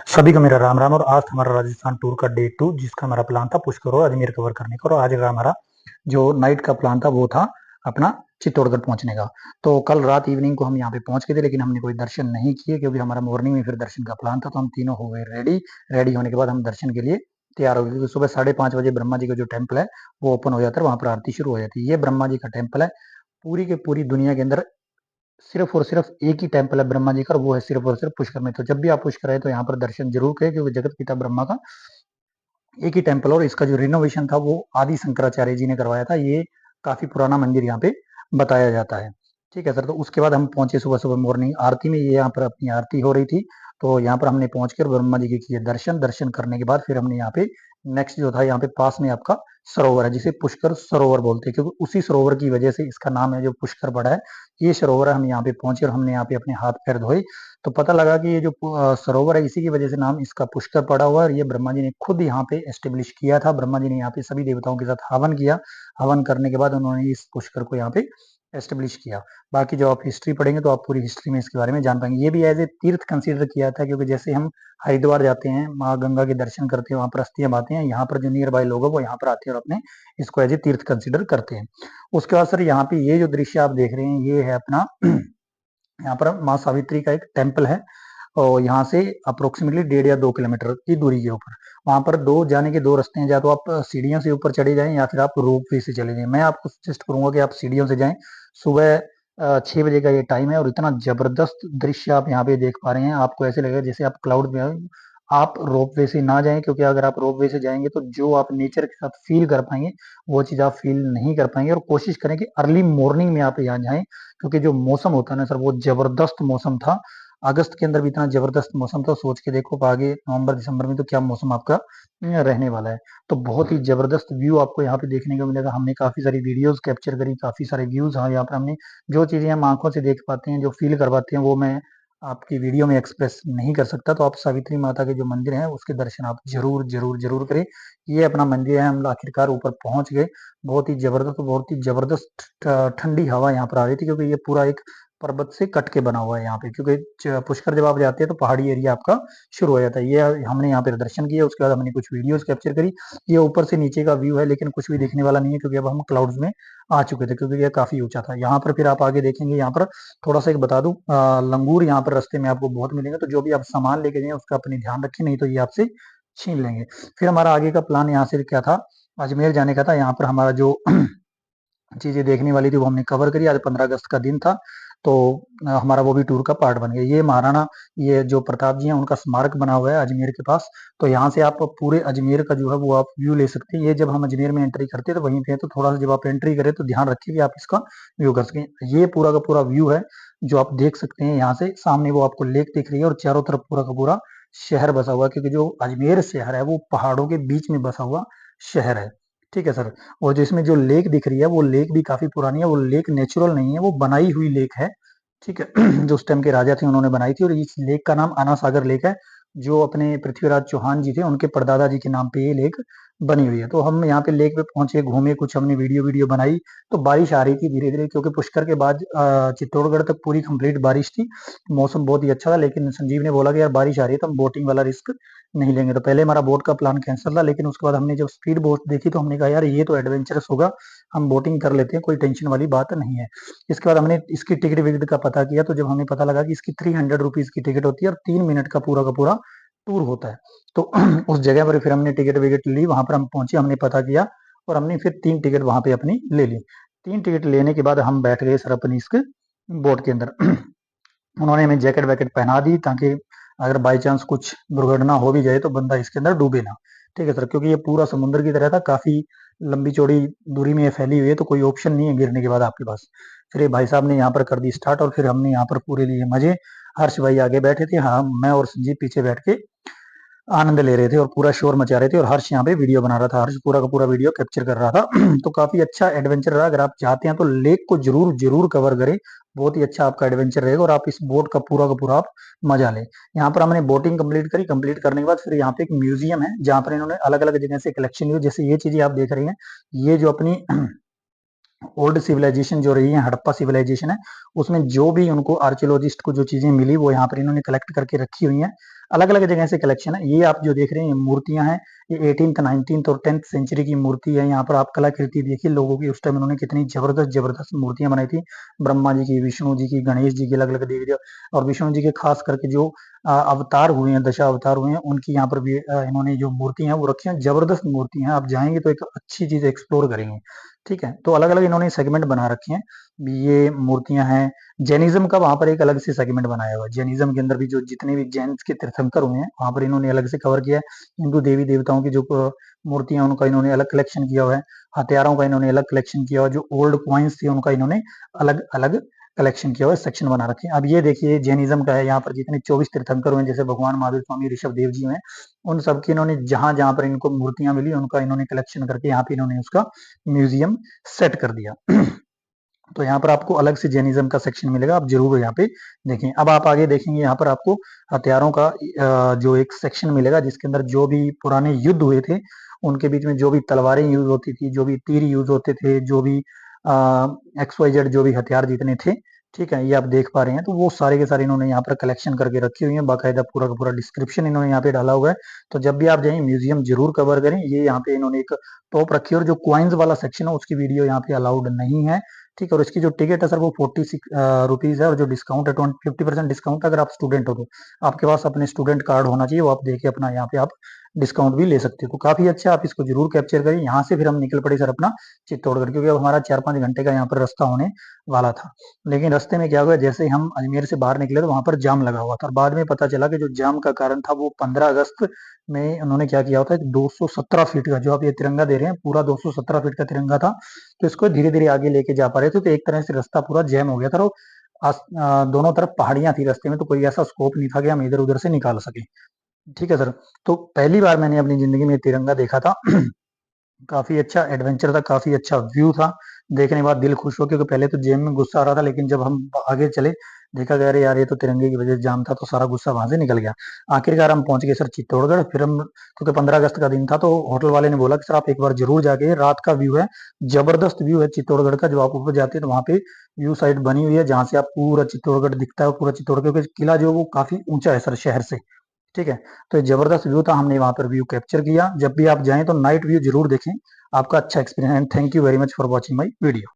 सभी को मेरा राम राम। और आज हमारा राजस्थान टूर का डे 2, जिसका हमारा प्लान था पुष्कर और अजमेर कवर करने का। और आज का हमारा जो नाइट का प्लान था वो था अपना चित्तौड़गढ़ पहुंचने का। तो कल रात इवनिंग को हम यहाँ पे पहुंच गए थे, लेकिन हमने कोई दर्शन नहीं किए क्योंकि हमारा मॉर्निंग में फिर दर्शन का प्लान था। तो हम तीनों हो गए रेडी। रेडी होने के बाद हम दर्शन के लिए तैयार हो गए, क्योंकि सुबह 5:30 बजे ब्रह्मा जी का जो टेम्पल है वो ओपन हो जाता है, वहां पर आरती शुरू हो जाती है। ये ब्रह्मा जी का टेम्पल है। पूरी के पूरी दुनिया के अंदर सिर्फ और सिर्फ एक ही टेम्पल है ब्रह्मा जी का, और वो है सिर्फ और सिर्फ पुष्कर में। तो जब भी आप पुष्कर आए तो यहाँ पर दर्शन जरूर करें, क्योंकि जगत पिता ब्रह्मा का एक ही टेम्पल, और इसका जो रिनोवेशन था वो आदि शंकराचार्य जी ने करवाया था। ये काफी पुराना मंदिर यहाँ पे बताया जाता है। ठीक है सर। तो उसके बाद हम पहुंचे सुबह सुबह मॉर्निंग आरती में। ये यहाँ पर अपनी आरती हो रही थी, तो यहाँ पर हमने पहुंचकर ब्रह्मा जी के किए दर्शन। दर्शन करने के बाद फिर हमने यहाँ पे नेक्स्ट जो था, यहाँ पे पास में आपका सरोवर है जिसे पुष्कर सरोवर बोलते हैं, क्योंकि उसी सरोवर की वजह से इसका नाम है जो पुष्कर पड़ा है। ये सरोवर है। हम यहाँ पे पहुंचे और हमने यहाँ पे अपने हाथ पैर धोए, तो पता लगा कि ये जो सरोवर है इसी की वजह से नाम इसका पुष्कर पड़ा हुआ है। और ये ब्रह्मा जी ने खुद यहाँ पे एस्टेब्लिश किया था। ब्रह्मा जी ने यहाँ पे सभी देवताओं के साथ हवन किया। हवन करने के बाद उन्होंने इस पुष्कर को यहाँ पे एस्टेब्लिश किया। बाकी जो आप हिस्ट्री पढ़ेंगे तो आप पूरी हिस्ट्री में इसके बारे में जान पाएंगे। ये भी एज ए तीर्थ कंसीडर किया था, क्योंकि जैसे हम हरिद्वार जाते हैं, माँ गंगा के दर्शन करते हैं, वहां पर अस्थियां बहाते हैं, यहाँ पर जो नियर बाय लोग हैं वो यहाँ पर आते हैं और अपने इसको एज ए तीर्थ कंसीडर करते हैं। उसके बाद सर यहाँ पे ये जो दृश्य आप देख रहे हैं ये है अपना यहाँ पर माँ सावित्री का एक टेम्पल है, और यहाँ से अप्रोक्सीमेटली 1.5 या 2 किलोमीटर की दूरी के ऊपर वहां पर दो जाने के दो रास्ते हैं। या तो आप सीढ़ियों से ऊपर चढ़े जाएं या फिर आप रोप वे से चले जाएं। मैं आपको सजेस्ट करूंगा कि आप सीढ़ियों से जाएं। सुबह 6 बजे का ये टाइम है, और इतना जबरदस्त दृश्य आप यहाँ पे देख पा रहे हैं। आपको ऐसे लगेगा जैसे आप क्लाउड में हो। आप रोप वे से ना जाएं, क्योंकि अगर आप रोप वे से जाएंगे तो जो आप नेचर के साथ फील कर पाएंगे वो चीज आप फील नहीं कर पाएंगे। और कोशिश करें कि अर्ली मॉर्निंग में आप यहाँ जाएं, क्योंकि जो मौसम होता है ना सर वो जबरदस्त मौसम था। अगस्त के अंदर भी इतना जबरदस्त मौसम था, सोच के देखो आगे नवंबर दिसंबर में तो क्या मौसम आपका रहने वाला है। तो बहुत ही जबरदस्त व्यू आपको यहाँ पे देखने को मिलेगा। हमने काफी सारी वीडियोस कैप्चर करी, काफी सारे व्यूज। हाँ, यहाँ पर हमने जो चीजें हम आंखों से देख पाते हैं, जो फील कर पाते हैं, वो मैं आपकी वीडियो में एक्सप्रेस नहीं कर सकता। तो आप सावित्री माता के जो मंदिर है उसके दर्शन आप जरूर जरूर जरूर करें। ये अपना मंदिर है। हम आखिरकार ऊपर पहुंच गए। बहुत ही जबरदस्त ठंडी हवा यहाँ पर आ रही थी, क्योंकि ये पूरा एक पर्वत से कट के बना हुआ है यहाँ पे। क्योंकि पुष्कर जब आप जाते हैं तो पहाड़ी एरिया आपका शुरू हो जाता है। ये हमने यहाँ पे दर्शन किया, उसके बाद हमने कुछ वीडियोस कैप्चर करी। ये ऊपर से नीचे का व्यू है, लेकिन कुछ भी देखने वाला नहीं है, क्योंकि अब हम क्लाउड्स में आ चुके थे, क्योंकि ये काफी ऊंचा था। यहाँ पर फिर आप आगे देखेंगे, यहाँ पर थोड़ा सा एक बता दूं, लंगूर यहाँ पर रास्ते में आपको बहुत मिलेंगे। तो जो भी आप सामान लेके जाए उसका अपने ध्यान रखें, नहीं तो ये आपसे छीन लेंगे। फिर हमारा आगे का प्लान यहाँ से क्या था, अजमेर जाने का था। यहाँ पर हमारा जो चीजें देखने वाली थी वो हमने कवर करी। आज 15 अगस्त का दिन था, तो हमारा वो भी टूर का पार्ट बन गया। ये महाराणा, ये जो प्रताप जी हैं उनका स्मारक बना हुआ है अजमेर के पास। तो यहाँ से आप पूरे अजमेर का जो है वो आप व्यू ले सकते हैं। ये जब हम अजमेर में एंट्री करते हैं तो वहीं पे है, तो थोड़ा सा जब आप एंट्री करें तो ध्यान रखिए कि आप इसका व्यू कर सकें। ये पूरा का पूरा व्यू है जो आप देख सकते हैं। यहाँ से सामने वो आपको लेक दिख रही है, और चारों तरफ पूरा का पूरा शहर बसा हुआ है, क्योंकि जो अजमेर शहर है वो पहाड़ों के बीच में बसा हुआ शहर है। ठीक है सर। और जो इसमें जो लेक दिख रही है वो लेक भी काफी पुरानी है। वो लेक नेचुरल नहीं है, वो बनाई हुई लेक है। ठीक है। जो उस टाइम के राजा थे उन्होंने बनाई थी, और इस लेक का नाम आना सागर लेक है। जो अपने पृथ्वीराज चौहान जी थे उनके परदादा जी के नाम पे ये लेक बनी हुई है। तो हम यहाँ पे लेक पे पहुंचे, घूमे, कुछ हमने वीडियो वीडियो बनाई। तो बारिश आ रही थी धीरे धीरे, क्योंकि पुष्कर के बाद चित्तौड़गढ़ तक पूरी कंप्लीट बारिश थी। मौसम बहुत ही अच्छा था, लेकिन संजीव ने बोला कि यार बारिश आ रही है तो हम बोटिंग वाला रिस्क नहीं लेंगे। तो पहले हमारा बोट का प्लान कैंसिल था, लेकिन उसके बाद हमने जब स्पीड बोट देखी तो हमने कहा यार ये तो एडवेंचरस होगा, हम बोटिंग कर लेते हैं, कोई टेंशन वाली बात नहीं है। इसके बाद हमने इसकी टिकट विकट का पता किया, तो जब हमें पता लगा कि इसकी 300 रुपीज की टिकट होती है और 3 मिनट का पूरा टूर होता है। तो उस जगह पर फिर हमने टिकट विकट ली, वहां पर हम पहुंचे, हमने पता किया, और हमने फिर 3 टिकट वहां पे अपनी ले ली। 3 टिकट लेने के बाद हम बैठ गए सर अपनी इसके बोट के अंदर। उन्होंने हमें जैकेट वैकेट पहना दी, ताकि अगर बाई चांस कुछ दुर्घटना हो भी जाए तो बंदा इसके अंदर डूबे ना। ठीक है सर। क्योंकि ये पूरा समुद्र की तरह था, काफी लंबी चौड़ी दूरी में ये फैली हुई है, तो कोई ऑप्शन नहीं है गिरने के बाद आपके पास। फिर ये भाई साहब ने यहाँ पर कर दी स्टार्ट, और फिर हमने यहाँ पर पूरे लिए मजे। हर्ष भाई आगे बैठे थे, हाँ मैं और संजीव पीछे बैठ के आनंद ले रहे थे और पूरा शोर मचा रहे थे। और हर्ष यहाँ पे वीडियो बना रहा था, हर्ष पूरा का पूरा वीडियो कैप्चर कर रहा था। तो काफी अच्छा एडवेंचर रहा। अगर आप चाहते हैं तो लेक को जरूर जरूर कवर करें, बहुत ही अच्छा आपका एडवेंचर रहेगा, और आप इस बोट का पूरा आप मजा लें। यहाँ पर हमने बोटिंग कंप्लीट करी। कंप्लीट करने के बाद फिर यहाँ पे एक म्यूजियम है, जहाँ पर इन्होंने अलग अलग जगह से कलेक्शन की। जैसे ये चीजें आप देख रही हैं, ये जो अपनी ओल्ड सिविलाइजेशन जो रही है, हड़प्पा सिविलाइजेशन है, उसमें जो भी उनको आर्कियोलॉजिस्ट को जो चीजें मिली वो यहाँ पर इन्होंने कलेक्ट करके रखी हुई हैं। अलग अलग जगह से कलेक्शन है। ये आप जो देख रहे हैं मूर्तियां हैं, ये 18th 19th और 10th सेंचुरी की मूर्ति है। यहाँ पर आप कलाकृति देखिए लोगों की, उस टाइम इन्होंने कितनी जबरदस्त जबरदस्त मूर्तियां बनाई थी, ब्रह्मा जी की, विष्णु जी की, गणेश जी की, अलग अलग देवी देव और विष्णु जी के खास करके जो अवतार हुए हैं, दशा अवतार हुए हैं, उनकी यहाँ पर भी इन्होंने जो मूर्ति है वो रखी है। जबरदस्त मूर्ति है, आप जाएंगे तो एक अच्छी चीज एक्सप्लोर करेंगे। ठीक है, तो अलग अलग इन्होंने सेगमेंट बना रखे हैं। ये मूर्तियां हैं। जैनिज्म का वहां पर एक अलग से सेगमेंट बनाया हुआ है। जैनिज्म के अंदर भी जो जितने भी जैन के तीर्थंकर हुए हैं वहां पर इन्होंने अलग से कवर किया है। हिंदू देवी देवताओं की जो मूर्तियां उनका इन्होंने अलग कलेक्शन किया हुआ है। हथियारों का इन्होंने अलग कलेक्शन किया हुआ है। जो ओल्ड क्वाइंस थी उनका इन्होंने अलग अलग कलेक्शन किया हुआ है, सेक्शन बना रखे हैं। अब ये देखिए जैनिज्म का है, यहाँ पर जितने 24 तीर्थंकर हुए हैं, जैसे भगवान महावीर स्वामी, ऋषभ देव जी हैं, उन सबकी इन्होंने जहां जहां पर इनको मूर्तियां मिली उनका इन्होंने कलेक्शन करके यहाँ पे इन्होंने उसका म्यूजियम सेट कर दिया। तो यहाँ पर आपको अलग से जैनिज्म का सेक्शन मिलेगा, आप जरूर यहाँ पे देखें। अब आप आगे देखेंगे यहाँ पर आपको हथियारों का जो एक सेक्शन मिलेगा, जिसके अंदर जो भी पुराने युद्ध हुए थे उनके बीच में जो भी तलवारें यूज होती थी, जो भी तीर यूज होते थे, जो भी XYZ जो भी हथियार जितने थे, ठीक है, ये आप देख पा रहे हैं। तो वो सारे के सारे इन्होंने यहाँ पर कलेक्शन करके रखी हुई है, बाकायदा पूरा का पूरा डिस्क्रिप्शन इन्होंने यहाँ पे डाला हुआ है। तो जब भी आप जाएं म्यूजियम जरूर कवर करें। ये यहाँ पे इन्होंने एक टॉप रखी है, और जो क्वाइंस वाला सेक्शन है उसकी वीडियो यहाँ पे अलाउड नहीं है। ठीक है, और इसकी जो टिकट है सर वो 46 रुपीज है, और जो डिस्काउंट है 50% डिस्काउंट है। अगर आप स्टूडेंट हो तो आपके पास अपने स्टूडेंट कार्ड होना चाहिए, वो आप देके अपना यहाँ पे आप डिस्काउंट भी ले सकते हो। तो काफी अच्छा, आप इसको जरूर कैप्चर करिए। यहाँ से फिर हम निकल पड़े सर अपना चित्तौड़गढ़, क्योंकि अब हमारा 4-5 घंटे का यहाँ पर रास्ता होने वाला था। लेकिन रास्ते में क्या हुआ, जैसे हम अजमेर से बाहर निकले तो वहां पर जाम लगा हुआ था, और बाद में पता चला कि जो जाम का कारण था वो 15 अगस्त में उन्होंने क्या किया होता है, 217 फीट का जो आप ये तिरंगा दे रहे हैं, पूरा 217 फीट का तिरंगा था। तो इसको धीरे धीरे आगे लेके जा पा रहे थे, तो एक तरह से रास्ता पूरा जैम हो गया था। और दोनों तरफ पहाड़ियां थी रास्ते में, तो कोई ऐसा स्कोप नहीं था कि हम इधर उधर से निकाल सके। ठीक है सर। तो पहली बार मैंने अपनी जिंदगी में तिरंगा देखा था। काफी अच्छा एडवेंचर था, काफी अच्छा व्यू था। देखने के बाद दिल खुश हो, क्योंकि पहले तो जेब में गुस्सा आ रहा था, लेकिन जब हम आगे चले देखा गया अरे यार ये तो तिरंगे की वजह से जाम था, तो सारा गुस्सा वहां से निकल गया। आखिरकार हम पहुंच गए सर चित्तौड़गढ़। फिर हम, क्योंकि 15 अगस्त का दिन था, तो होटल वाले ने बोला कि सर आप एक बार जरूर जाके, रात का व्यू है, जबरदस्त व्यू है चित्तौड़गढ़ का। जो आप ऊपर जाते हैं तो वहां पे व्यू साइड बनी हुई है, जहां से आप पूरा चित्तौड़गढ़ दिखता है। पूरा चित्तौड़गढ़ का किला जो है वो काफी ऊंचा है सर शहर से। ठीक है, तो ये जबरदस्त व्यू था, हमने वहां पर व्यू कैप्चर किया। जब भी आप जाएं तो नाइट व्यू जरूर देखें, आपका अच्छा experience. And thank you very much for watching my video.